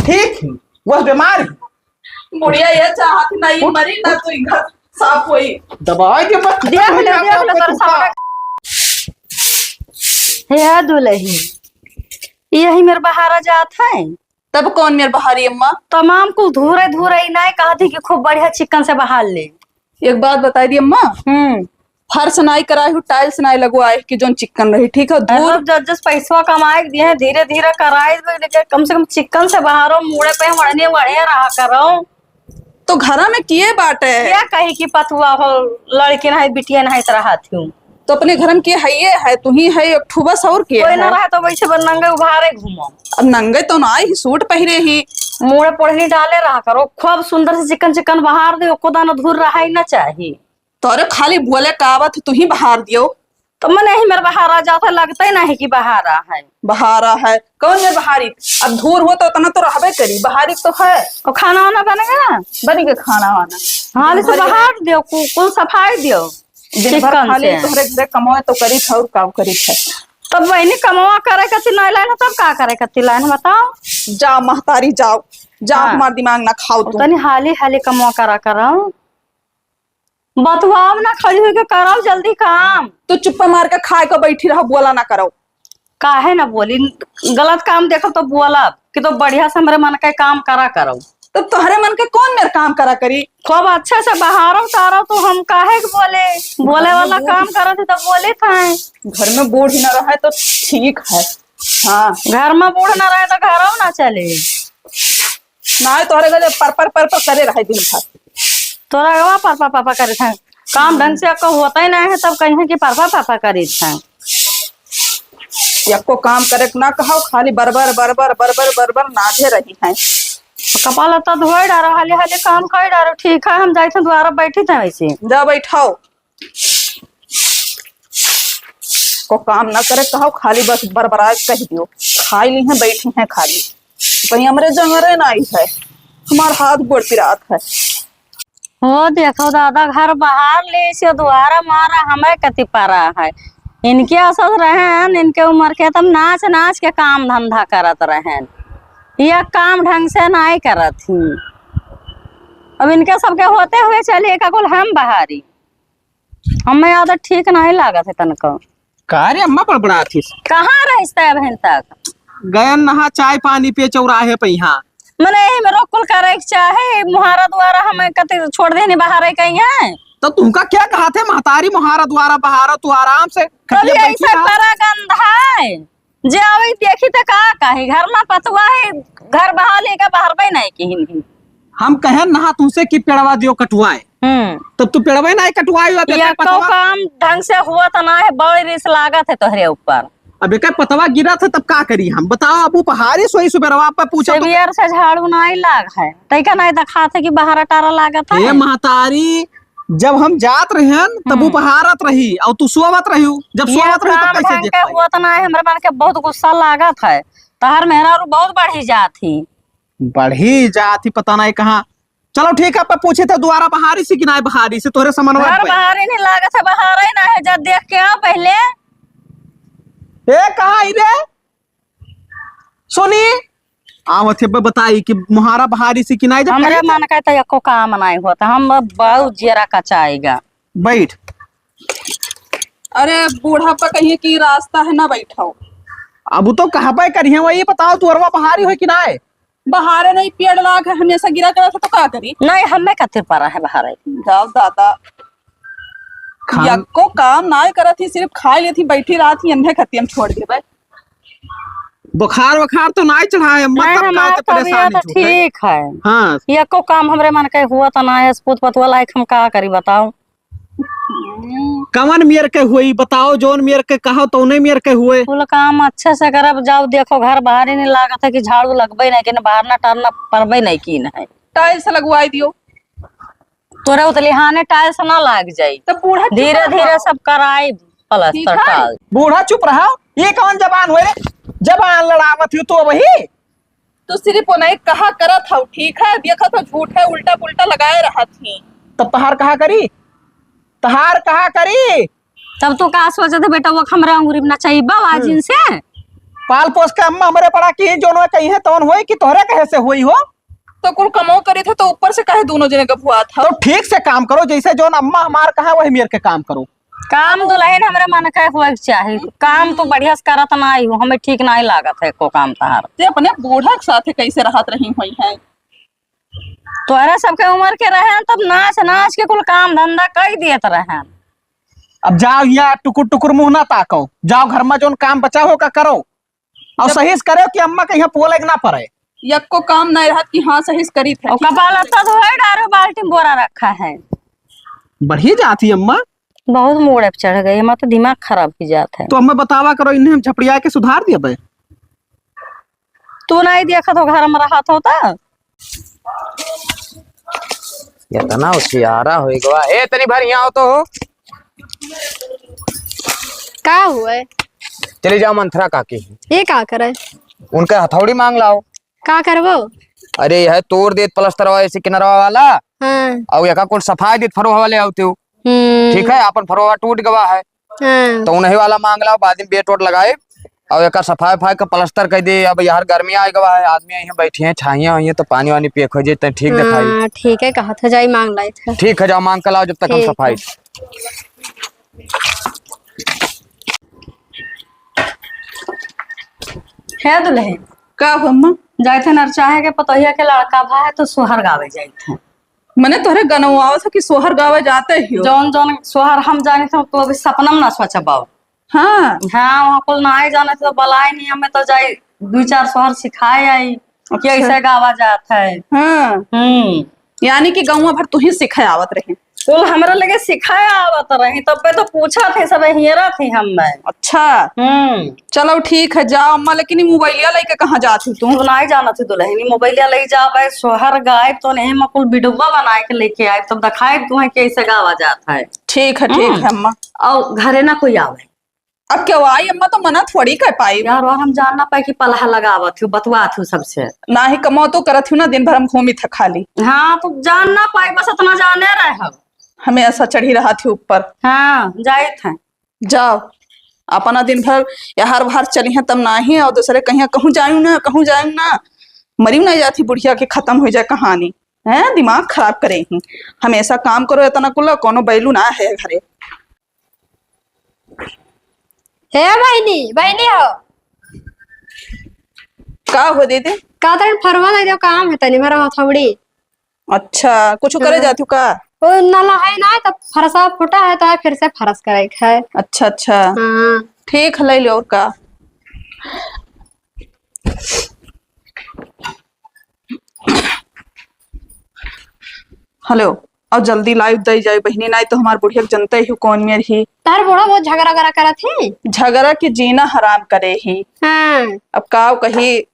ठीक ही वह बीमार ही बुढ़िया ये चाहत नहीं मरी ना तो घर साफ हुई दवाई के मत देख ले तेरे सामने। हे दुल्ही यही मेरे बहारा जात है। तब कौन मेरे बहारी अम्मा? तमाम को धूरे धूरे ही नहीं कहती कि खूब बढ़िया चिकन से बहाल ले। एक बात बताई दी अम्मा, फर्श नाई कराई हूँ, टाइल्स नाई लगवाए कि जो चिकन रही ठीक है। दूर जस पैसा कमाए दिए हैं धीरे धीरे कराए, लेकिन कम से कम चिकन से बहारो मुड़े पे वड़ने वड़े रहा करो। तो घर में किए बाटे क्या कही कि पतुआ हो लड़की नहीं बिटिया नहीं रहा थी। तो अपने घर में के है ये है तू ही है एक ठुबस और के कोई ना रहा तो वैसे नंगे उभारे घूमो। अब नंगे तो ना ही सूट पहरे ही मुड़े पढ़नी डाले रहा करो, खूब सुंदर से चिकन चिकन बहार दे, को दाना धूर रहा ही ना चाहिए। तोरे खाली बोले कावत तू ही बहार दियो। तो मैं नहीं मेरे बहारा जाता लगता ही नहीं कि बहारा है। बहारा है कौन मेरे बहारी? अब धूर हो तो उतना तो रहबे करी, बहारी तो है। और खाना वाना बनेगा ना? बनेगा खाना वाना। हाँ से बहार दियो, कुल सफाई दियो। दिन भर खाली तोहरे घरे कमाए तो करी था और काम करी था। तब वही कमावा करे कति नहीं लाइन तब का करे कति लाइन बताओ। जा महतारी जाओ जा, हाँ। हमार दिमाग ना खाओ तू। तनी हाली हाली कमावा करा करो, बतवाओ ना खड़ी होके कराओ जल्दी काम। तू चुप्पा मार के खाए को बैठी रहो, बोला ना करो। काहे ना बोली, गलत काम देखो तो बोला कि तो बढ़िया से मेरे मन के काम करा करो। तो तुम्हारे मन के कौन मेरे काम करा करी? खूब अच्छे से बहारो तारो तो हम काहे के बोले वाला काम करा थे तब बोले थे। घर में बूढ़ ही ना रहे तो ठीक है। हाँ घर में बूढ़ ना रहे तो घर ना चले ना, तोहरे घर पर करे रहे दिन भर। तोरा गवा पापा पापा करे थे काम ढंग से आपको होता ही नहीं है, तब कहीं कि पापा पापा करे थे। यको काम करे ना कहो, खाली बरबर बरबर बरबर बरबर नाधे रही है। कपाल तो धोए डारो, हाले हाले काम कर डारो। ठीक है हम जाए थे द्वारा बैठी थे वैसे। जा बैठाओ को काम ना करे कहो, खाली बस बरबरा कह दियो। खाई ली है बैठी है खाली, कहीं हमारे जंगरे ना आई है, हमारा हाथ गोड़ पिरात है। हो देखो दादा घर बाहर ले से द्वारा मारा हमें कति पारा है। इनके असर रहे इनके उम्र के तब नाच नाच के काम धंधा करत रहे, यह काम ढंग से नहीं करत ही। अब इनके सबके होते हुए चलिए का कुल हम बहारी, हमें आदत ठीक नहीं लागत है तनको। कार्य अम्मा बड़बड़ा थी कहाँ रहता है बहन तक गयन नहा चाय पानी पे चौराहे पे यहाँ मने मेरे कुल करे चाहे मुहारा द्वारा हमें कति छोड़ देने बाहर कहीं है। तो तुमका क्या कहा थे महतारी मुहारा द्वारा बहारा तू आराम से ऐसा बड़ा गंधा है जे अभी देखी तो का कहे घर में पतवा है, घर बहा लेकर बाहर पे नहीं की। हम कहे नहा तुमसे कि पेड़वा दियो कटवाए, तब तू पेड़वा नहीं कटवाई। काम ढंग से हुआ तो ना है, बड़ी रिस लागत है तोहरे ऊपर। अब एक पतवा गिरा था तब का करी हम बताओ। अब उपहारी सोई सुबेरवा पे पूछो तो से झाड़ू नहीं लाग है तैका नहीं दिखा थे कि बाहर टारा लागत है। महतारी जब हम जात रहे तब उपहारत रही और तू सोवत रही, जब सोवत रही तब कैसे देख हुआ तो ना है। हमारे मन के बहुत गुस्सा लागत है, तहर मेहरा बहुत बढ़ी जाती पता नहीं कहाँ। चलो ठीक है, आप पूछे थे दोबारा बहारी से कि नहीं बहारी से तोरे समन्वय बहारी नहीं लागत है, बहार ही ना है। जब देख के आओ पहले कहा रे सोनी आवत है बताई कि मुहारा बहारी से कि नहीं। हमारे मन का तो एको काम नहीं होता, हम बहुत जेरा कचाएगा। बैठ। अरे बूढ़ा पर कहिए कि रास्ता है ना बैठाओ। अब तो कहाँ पे करिए वही बताओ, तू अरवा बहारी हो कि नहीं? बहारे नहीं, पेड़ लाग है हमेशा गिरा करा था तो क्या करी? नहीं हमें कतिर पड़ा है बहारे। जाओ दादा यको काम ना करा थी, सिर्फ खा ली थी बैठी रहा थी, अन्य खत्ती हम छोड़ दे भाई। बुखार वखार तो नहीं चढ़ा है, मतलब परेशानी तो ठीक है। हाँ यको काम हमरे मन के हुआ तो ना है, पूत पतवा लायक हम का करी बताओ। कवन मेर के हुई बताओ, जोन मेर के कहो तो उन्हें मेर के हुए। कुल काम अच्छे से करब जाओ। देखो घर बाहर ही नहीं लागत है कि झाड़ू लगबे नहीं कि बाहर ना टारना पड़बे नहीं की नहीं। टाइल्स लगवाई दियो, तोरे उतलिहाने टाइल्स ना लाग जाई तो बूढ़ा धीरे धीरे सब कराई प्लास्टर टाइल। बूढ़ा चुप रहा, ये कौन जबान हुए? जबान लड़ावत हो तो वही तो सिर्फ उन्हें कहा करा था ठीक है, देखा तो झूठ है, उल्टा पुल्टा लगाए रहा थी। तब तहार कहा करी, तहार कहा करी। तब तो का सोचे थे बेटा वो हमरा अंगूरी में चाहिए बाबा जिनसे पाल पोस के अम्मा हमारे पड़ा की जो कही है तौन होई कि तोहरे कहे से हुई हो। तो कुल कमो करे थे तो ऊपर से कहे दोनों जने गफुआ था। तो ठीक से काम करो, जैसे जो अम्मा हमार कहा वही मेरे के काम करो। काम दुल्हन हमरे मन के हुआ चाहिए, काम तो बढ़िया से करत नहीं हो, हमें ठीक नहीं लागत है को काम तहार। ते अपने बूढ़ा के साथ कैसे रहत रही हुई है। तोहरा सबके उम्र के रहे तब नाच नाच के कुल काम धंधा कर दियत रहे। अब जाओ यहाँ टुकुर टुकुर मुंह ना ताको, जाओ घर में जो काम बचा हो का करो और सही से करो कि अम्मा के यहाँ पोले ना पड़े। यक को काम नहीं रहत कि हाँ सही से करी थे। और कपाल तो धोए डारो बाल्टी में बोरा रखा है। बढ़िया जाती अम्मा, बहुत मोड़े पे चढ़ गई, हमारा तो दिमाग खराब हो जाता है। तो अम्मा बतावा करो इन्हें हम झपड़िया के सुधार दिया बे। तू नहीं देखा तो घर में रहा होता। इतना होशियारा हो गवा। ए तनी भर यहाँ आओ तो हो। का हुआ है? चले जाओ मंथरा काकी, ये का करे? उनका हथौड़ी मांग लाओ। का करबो? अरे यह तोड़ देत प्लास्टर ऐसे किनारा वाला हाँ। और यका कुछ सफाई देत फरोहा वाले आते हो। ठीक है, अपन फरोहा टूट गवा है हाँ। तो उन्हीं वाला मांग लाओ, बाद में बेट वोट लगाए और यका सफाई फाई का प्लास्टर कर दे। अब यार गर्मी आ गवा है, आदमी यहाँ बैठे हैं छाइया हुई है तो पानी वानी पिए खोजे तो ठीक दिखाई। हाँ, ठीक है, कहा था जाई मांग लाए थे। ठीक है, जाओ मांग कर लाओ जब तक हम ठीक सफाई। है दुल्हन का हो अम्मा? जाए थे नरचाहे के पतोहिया के लड़का भा है तो सोहर गावे जाए थे। मैंने तोहरे गनवाओ था कि सोहर गावे जाते ही हो। जौन जौन सोहर हम जाने थे तो अभी सपना में ना सोचा बाबू। हाँ हाँ वहाँ कुल ना जाने थे तो बलाए नहीं, हमें तो जाए 2-4 सोहर सिखाए आई कि ऐसे गावा जाता है। हाँ, यानी कि गाँव भर तू ही सिखाए आवत रही। कुल हमरा लगे सिखाया आवत रही, तब पे तो पूछा थे सब हियरा थी हम। अच्छा चलो ठीक है, जाओ अम्मा। लेकिन मोबाइलिया लेके कहाँ जाती तू? तू नहीं जाना थी दुल्हनी, मोबाइल ले जावे सोहर गाय तो नहीं, मैं कुल वीडियोवा बना के लेके आए तब दिखाए तुम्हें कैसे गावा जाता है। ठीक है अम्मा। और घरे ना कोई आवे। अब क्यों आई अम्मा? तो मना थोड़ी कर पाई यार हम जानना पाए कि पलहा लगावत हूँ बतवात हूँ सबसे। ना ही कमाओ तो करत हूँ ना, दिन भर हम घूमी था खाली। हाँ तो जानना पाए, बस इतना जाने रहे। हमें ऐसा चढ़ी रहा थी ऊपर। हाँ जाए थे। जाओ अपना दिन भर यार बाहर चली है तब ना ही, और दूसरे कहीं कहूँ जायूं ना मरी नहीं जाती बुढ़िया के खत्म हो जाए कहानी है। दिमाग खराब करे ही, हमेशा काम करो इतना कुल कोनो बैलू ना है घरे। हे बहनी हो का हो दीदी? का तन फरवा दे दो, काम है तनी मेरा हथौड़ी। अच्छा कुछ करे जाती हूँ का? ओ नाला है ना, तब फरसा फूटा है तो फिर से फरस करे है। अच्छा हाँ। ठीक है, ले लो। और का हेलो, और जल्दी लाइव दे जाए बहनी, नहीं तो हमार बुढ़िया जनते ही कौन मेर ही। तार बड़ा बहुत झगड़ा करा करत है। झगड़ा के जीना हराम करे ही। हाँ। अब का कही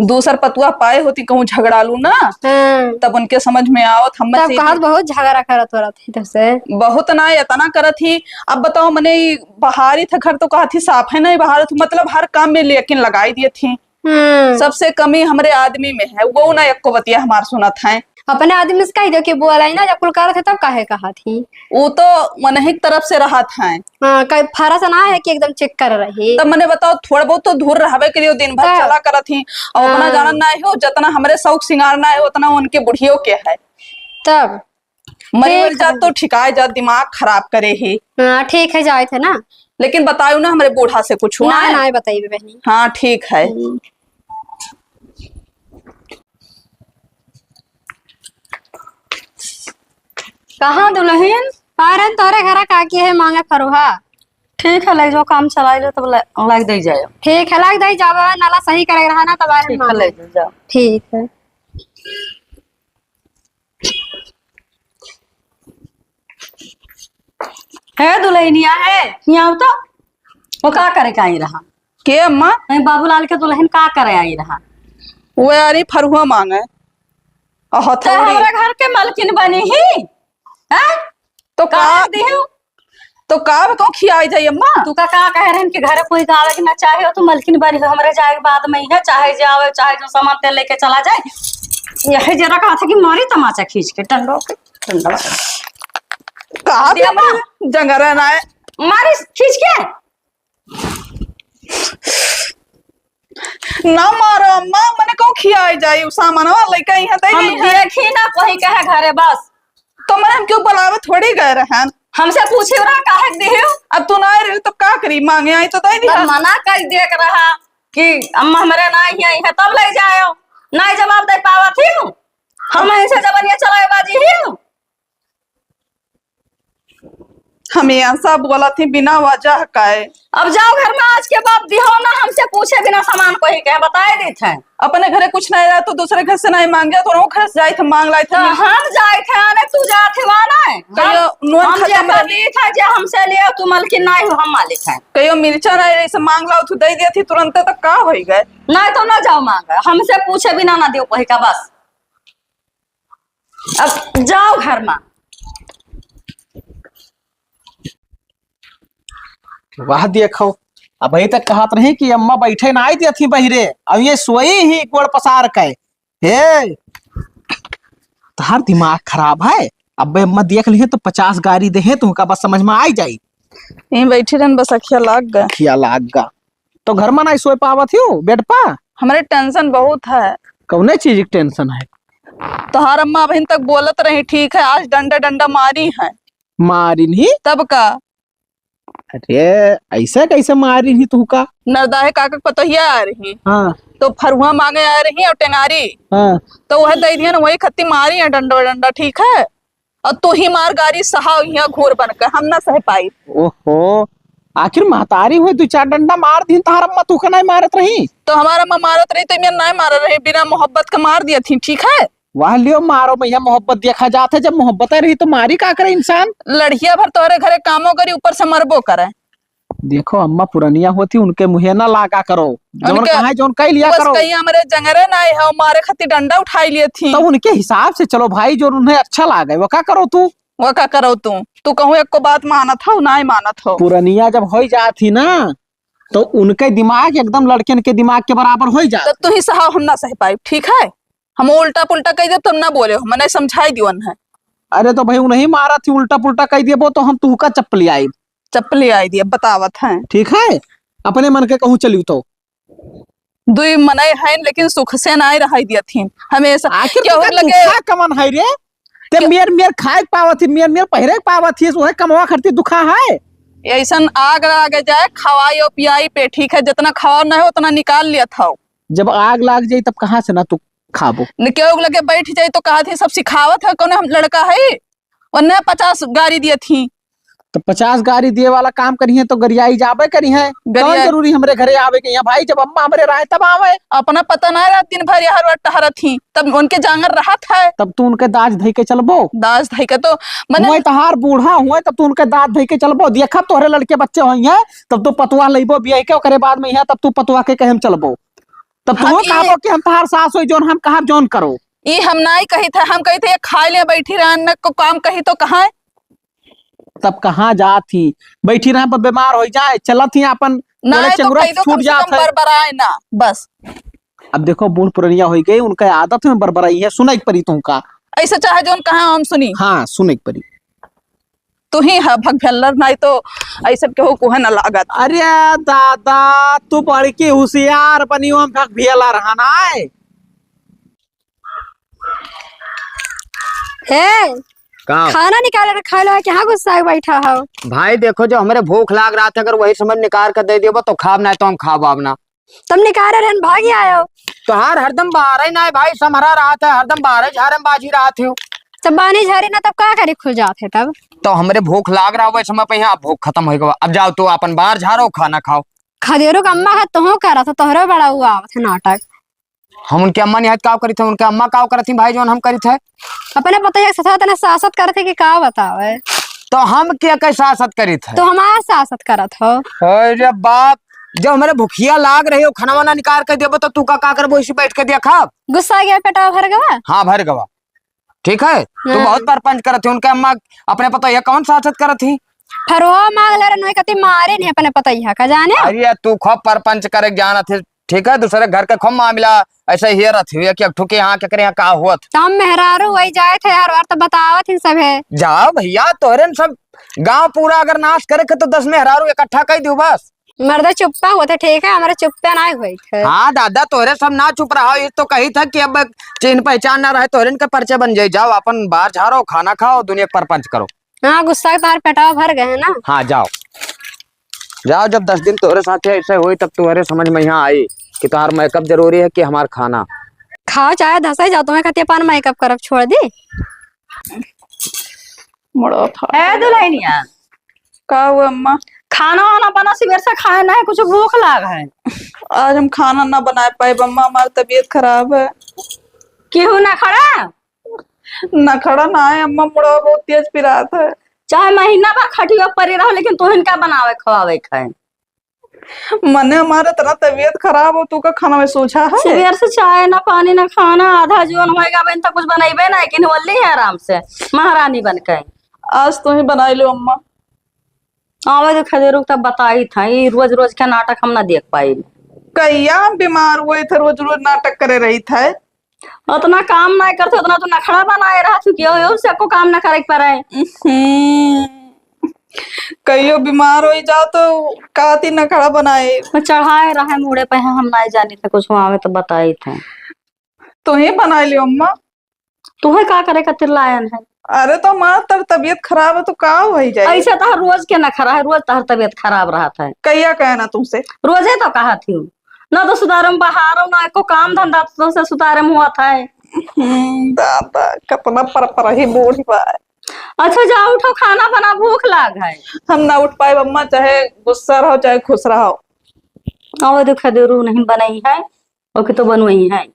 दूसर पतुआ पाए होती कहूँ झगड़ा लू ना, हाँ। तब उनके समझ में आवत। हम तब कहा बहुत झगड़ा करत हो रहा थी तुझसे। बहुत ना इतना करत ही। अब बताओ, मैंने बाहर ही था घर तो कहा थी साफ है, नहीं बाहर थी मतलब हर काम में लेकिन लगाई दिए थी। सबसे कमी हमारे आदमी में है, वो ना एक को बतिया हमार सुनत है। अपने आदमी से कह दो कि बुआ लाई ना, जब कुल करत है तब काहे कहा थी। वो तो मनही की तरफ से रहा था। हाँ, फरस ना है कि एकदम चेक कर रही। तब मैंने बताओ थोड़ा बहुत तो दूर रहवे के लिए दिन भर चला करत थी, और उतना जाना ना हो जितना हमारे शौक सिंगार ना है उतना उनके बुढ़ियों के है। तब मरी जात तो ठिकाए जात, दिमाग खराब करे ही। हाँ ठीक है, जाए थे ना। लेकिन बताओ ना हमारे बूढ़ा से कुछ हुआ है? ना बताइए बहनी। हाँ ठीक है। कहाँ दुल्हन? पारन तोरे घर काकी है मांगे फरुहा। ठीक है, ले जाओ, काम चला लो तब लग दे जाए। ठीक है, लग दे जावा, नाला सही करे रहा ना तब ठीक है, ले जाओ। ठीक है। है दुल्हनिया है यहाँ तो वो का करे का आई रहा के अम्मा? बाबूलाल के दुल्हन का करे आई रहा? वो यारी फरुआ मांगे और हथौड़ी। हमारे घर के मालकिन बनी ही है तो का देहु तो का कौन खियाई जाई अम्मा? तू का कह रहे कि घर कोई गावे के ना चाहे हो तो मालकिन बनी हो हमरे जाए के बाद में ही है, चाहे जावे चाहे जो सामान तेल लेके चला जाए। यही जरा कहा था कि मारी तमाचा खींच के डंडो कहा जंगरा ना है मारी खींच के। ना मारो अम्मा, मैंने कहो खियाई जाई उ सामानवा लइका यहाँ तई हम नहीं है। देखी ना कोई कहे घरे बस तो मैंने हम क्यों बुलावे थोड़ी गए रहन। हमसे पूछी रहा काहे दियो अब तू ना रही तो का करी, मांगे आई तो दई तब दिया। मना कर देख रहा कि अम्मा हमारे नहीं है तब ले जाओ, नहीं जवाब दे पावा थी हम ऐसे जबनिया चलाए बाजी ही। हम यहाँ सब बोला थी बिना वजह काए। अब जाओ घर में आज के बाद दिहो ना, हमसे पूछे बिना सामान को ही कहे बताए देते हैं। अपने घरे कुछ नहीं रहा तो दूसरे घर से नहीं मांगे तो घर से जाए थे मांग लाए थे। तो हम जाए थे आने तू जाते हुआ ना कहियो नून हम जे खत्म कर ली था जे हमसे लियो तू मालकिन नहीं हो, हम मालिक हैं। कहियो मिर्चा नहीं रही से मांग लाओ तू दे दिया थी तुरंत तो का हो गए। नहीं तो ना जाओ मांगे, हमसे पूछे बिना ना दियो कही का बस। अब जाओ घर में। वाह देखो, अब अभी तक कहत रही कि अम्मा बैठे ना आई थी बहिरे, अब ये सोई ही गोड़ पसार के। हे तार दिमाग खराब है। अब अम्मा देख ली तो 50 गाड़ी दे तुमका बस समझ में आई जाई। यहीं बैठी रहन बस अखिया लाग गए। खिया लाग गा तो घर में नहीं सोए पावत हो बेड पा। हमारे टेंशन बहुत है। कौने चीज की टेंशन है? तोहार अम्मा बहन तक बोलत रही ठीक है, आज डंडा डंडा मारी है मारी नहीं? तब का अरे ऐसा कैसे मारी नहीं तुमका? नरदाहे काका पतोहिया आ रही हाँ तो फरुआ मांगे आ रही और टेंगारी हाँ तो वह दे दिया वही खत्ती मारी है डंडा डंडा ठीक है। और तू ही मार गाड़ी सहा यहाँ घोर बनकर हम ना सह पाई। ओहो, आखिर महतारी हुई 2-4 डंडा मार दी तार अम्मा तू का नहीं मारत रही? तो हमारा अम्मा मारत रही तो मैं नहीं मार रही, बिना मोहब्बत का मार दिया थी ठीक है। वाह लियो मारो भैया, मोहब्बत देखा जाता है, जब मोहब्बत रही तो मारी का करे इंसान। लड़किया भर तोहरे घरे कामों करी ऊपर से मरबो करे। देखो अम्मा पुरानिया होती उनके मुहे ना लागा करो, जौन उनके- कहा जौन कह लिया बस करो। कहीं हमारे जंगरे नहीं है मारे खत्ती डंडा उठाई लिए थी। तो उनके हिसाब से चलो भाई, जो उन्हें अच्छा लागे वो क्या करो तू। वो क्या करो तू कहूँ एक को बात मानत हो ना मानत हो। पुरानिया जब हो जाती ना तो उनके दिमाग एकदम लड़कियन के दिमाग के बराबर हो तो जाता। तू ही सहा हम ना सह पाई ठीक है। हम उल्टा पुल्टा कह दे तुम ना बोले हो, मैंने समझाई दियो है। अरे तो भाई उन्हें मारा थी, उल्टा पुल्टा कह दिए वो तो हम तू का चप्पल आई। चप्पली आई दिया बतावत है। ठीक है, अपने मन के कहूँ चलियो तो। दुई मनाई है लेकिन सुख से ना रहा दिया थी हमेशा। आखिर क्या हो तुका लगे दुखा कमन है रे? ते मेर खाए पावत थी, मेर पहिरे पावत थी, सोहे कमवा करती दुखा है। ऐसा आग आगे जाए खवाई और पियाई पे ठीक है, जितना खावा ना हो उतना निकाल लिया था। जब आग लाग जाई तब कहाँ से ना तू खाबो। क्यों लगे बैठ जाए तो कहा थी सब सिखावत है कौन हम लड़का है वरना 50 गाड़ी दिया थी। तो 50 गाड़ी दिए वाला काम करी है तो गरियाई जाबे करी है। कौन गरियाई- जरूरी हमरे घरे आवे के? यहाँ भाई जब अम्मा हमरे रहे तब आवे। अपना पता ना रहा दिन भर हर टहरा थी तब उनके जांगर रहा था। तब तू उनके दाज धई के चलबो। दास धाई का तो मैंने हुए तहार बूढ़ा हुए तब तू उनके दाज धई के चलबो। देखब तोहरे लड़के बच्चे हुई है तब तू पतुआ लइबो बियाह के, ओकरे बाद में यहाँ तब तू पतुआ के कहम चलबो। तब तू हाँ, ये- कहबो कि हम तहार सास होई, जोन हम कहब जोन करो। ये हम ना ही कही था, हम कही थे खाए ले बैठी रहने को काम कही तो कहाँ है? तब कहाँ जाती? बैठी रहे पर बीमार हो जाए, चलत ही अपन ना गले तो चंगुरा कही दो छूट कम से जात कम है। बरबराए ना बस। अब देखो बूढ़ पुरनिया हो गई, उनका आदत में बरबराई है, सुनाई परी तुमका। ऐसा चाहे जो कहा हम सुनी हाँ सुनाई परी। तू ही है भग भल्लर नहीं तो ऐसा केहू को है ना लागत। अरे दादा तू बड़ी की होशियार बनी, हम भग भेला रहना है। हे का खाना निकाल कर खा लो, क्या गुस्सा है बैठा हो? भाई देखो जो हमारे भूख लाग रहा था, अगर वही समय निकाल कर दे दियो तो खाब ना तो हम खाब अब ना। तुम निकाल रहे भाग ही आयो। तो हर हरदम बाहर ही ना है भाई, समरा रहा था हरदम बाहर झारम बाजी रहा थे। जब बानी झरी ना तब का करे खुल जाते तब। तो हमारे भूख लाग रहा वही समय पे यहाँ भूख खत्म हो गया। अब जाओ तो अपन बाहर झारो खाना खाओ। खदेरो का अम्मा का तुम करा था, तोहरा बड़ा हुआ था नाटक। हम उनके अम्मा निहत काव करी थे, उनके अम्मा काव करी थी भाई जोन हम करी थे। अपने पता है सता तना सासत करते कि का बतावे। तो हम क्या कैसा साथ करी थे? तो हमारा सासत करत हो। अरे बाप, जब हमारे भूखिया लाग रही हो खाना वाना निकाल कर देबो तो तू का कर इसी बैठ के दिया खाब। गुस्सा आ गया पेटा भर गवा। हाँ भर गवा ठीक है। तू बहुत बार पंच करत थी, उनके अम्मा अपने पता ये कौन सासत करत थी? फरवा मांग ले रहे कति मारे नहीं अपने पता ही का जाने। अरे तू खूब परपंच करे ज्ञान थे ठीक है, दूसरे घर के खूब मामला ऐसे ही रही है कि अब ठुके यहाँ क्या करे यहाँ का हुआ था। तो हम मेहरारू वही जाए थे यार बार तो बतावत ही सब है। जाओ भैया तोहरे सब गांव पूरा अगर नाश करे के तो 10 में हरारू इकट्ठा कर दू बस। मर्द चुप्पा होते ठीक है, हमारे चुप्पा ना हुई थे। हाँ दादा तोरे सब ना चुप रहा ये तो कही था कि अब चिन्ह पहचान ना रहे तोरे इनके पर्चे बन जाए। जाओ अपन बाहर झाड़ो, खाना खाओ, दुनिया पर पंच करो। हाँ गुस्सा के तार पेटाव भर गए हैं ना। हाँ जाओ जाओ, जब 10 दिन तोरे साथ ऐसे हुई तब तुम्हारे समझ में यहाँ आई कि तुम्हारा मेकअप जरूरी है कि हमारा खाना। खाओ चाहे धसा जाओ, तुम्हें कहते पान मेकअप करब छोड़ दी। मड़ो था है दुल्हनिया, का हुआ अम्मा? खाना वाना बना सवेर से खाए ना है, कुछ भूख लाग है। आज हम खाना ना बना पाए अम्मा, हमारी तबीयत खराब है। क्यों ना खड़ा? ना खड़ा ना है अम्मा, मुड़ो बहुत तेज पिरात है। चाहे महीना भर खटियो परी रहो, लेकिन तू इनका बनावे खवावे खाए। मने हमारे तरह तबीयत खराब हो, तू का खाना में सोचा है? सवेर से चाय ना पानी ना खाना, आधा जीवन होएगा बहन तक कुछ बनाइबे ना, लेकिन वल्ली है आराम से महारानी बन के। आज तो ही बनाई लो अम्मा। आवे तो खदेरू तब बताई था, ये रोज रोज का नाटक हम ना देख पाई। कैया हम बीमार हुए थे, रोज रोज नाटक करे रही थे। उतना काम ना करते उतना तो नखड़ा बनाए रहा तू, क्यों से को काम ना करे पड़े। कहियो बीमार हो जाओ तो काती नखड़ा बनाए। चढ़ाए रहा मुड़े पे, हम ना जानी थे कुछ आवे तो बताई थे। तो ही बनाई लियो अम्मा। तुहे का करे खातिर लायन है? अरे तो हमारा तर तबीयत खराब है तो का हो जाए? ऐसे तो रोज के नखरा है, रोज तहर तबीयत खराब रहा था। कैया कहना तुमसे? रोजे तो कहा थी ना, तो सुधारम बहारो ना एको काम धंधा तो से सुधारम हुआ था। दादा कितना पर ही बूढ़ी बात। अच्छा जाओ उठो, खाना बना, भूख लाग है। हम ना उठ पाए अम्मा, चाहे गुस्सा रहो चाहे खुश रहो। और देखो देरू नहीं बनाई है और कि तो बनवाई है।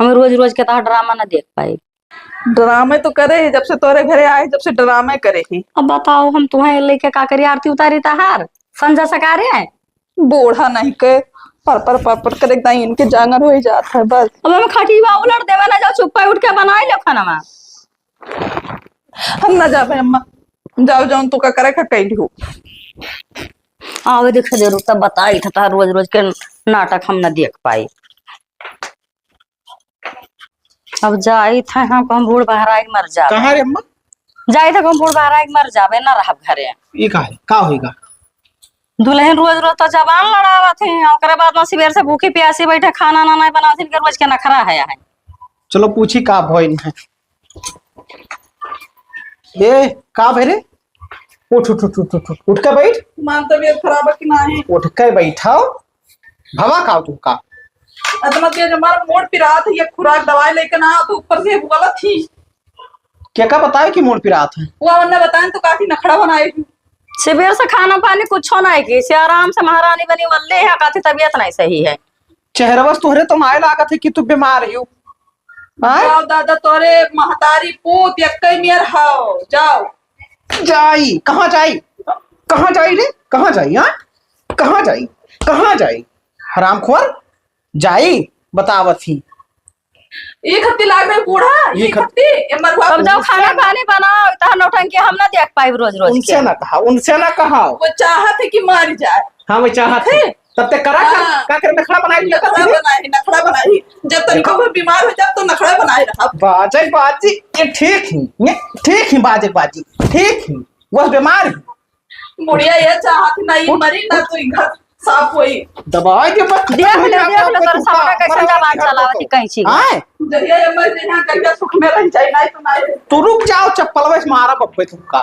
हम रोज रोज के तहर ड्रामा ना देख पाए। ड्रामे तो करे ही, जब से तोरे घरे आए जब से ड्रामे करे ही। अब बताओ हम तुम्हें लेके का करी, आरती उतारी तहार संजा सकारे है। बूढ़ा नहीं के पर कर एकदम इनके जांगर हो ही जाता है बस। अब हम खटीवा उलट देवे ना, जाओ चुप उठ के बनाई लो खाना में। हम ना जावे अम्मा, जाओ जाओ तू का करे का कैली हो। आवे देख देरू तब बताई था, रोज रोज के नाटक हम ना देख पाई। अब जाई था हम बूढ़ बहरा मर जा। कहाँ रे अम्मा? जाई था हम बूढ़ बहरा मर जावे ना रहब घरे। ये का होएगा? दुल्हन रोज रोज तो जबान लड़ावा थे, ओकरे बाद में सवेर से भूखी प्यासी बैठे खाना ना नहीं बनावत के रोज के नखरा है। चलो पूछी का भइल है। ए का भरे? उठ उठ उठ उठ उठ उठ के बैठ। मां तबीयत खराब है कि नहीं? उठ के बैठाओ, भवा खाओ तू का। इतना तेज हमारा मोड़ पिरात है, ये खुराक दवाई लेकर ना तो ऊपर से गलत थी। क्या का बताए कि मोड़ पिरात है? वो ने बताएं तो काफी नखड़ा बनाए। सवेर से खाना पानी कुछ नहीं की, से आराम से महारानी बनी वल्ले है, काती तबीयत नहीं सही है। चेहरवस तोहरे तो माय लागत है कि तू बीमार हो। जाओ दादा तोरे महतारी पूत यक्कई मियर हाओ, जाओ। जाई कहाँ जाई? कहाँ जाई रे? कहाँ जाई? हाँ कहाँ जाई? कहाँ जाई? हरामखोर जाई बतावत ही। एक हफ्ते लाग रहे बूढ़ा, एक हफ्ते ये मरवा। अब जाओ खाना पानी बनाओ, तह नौटंकी हम ना देख पाई रोज रोज उनसे ना कहा, उनसे ना कहा। वो चाहत है कि मर जाए। हाँ मैं चाहत है तब तक करा का करे नखड़ा बनाई लिया नखड़ा बनाई। जब तक वो बीमार हो जाए तो नखड़ा बनाए रहा। बाजे बाजी ये ठीक ही, ये ठीक ही बाजे बाजी ठीक ही। वह बीमार है। बुढ़िया ये चाहत नहीं मरी ना तो घर साफ होई। दवाई के बस देख ले तोर सामने कैसे जबान चलावती कहीं छी। हां जरिया ये मर यहाँ कहिया सुख में रह जाए नहीं तो नहीं। तू रुक जाओ, चप्पल वैसे मारा बब्बे तुमका।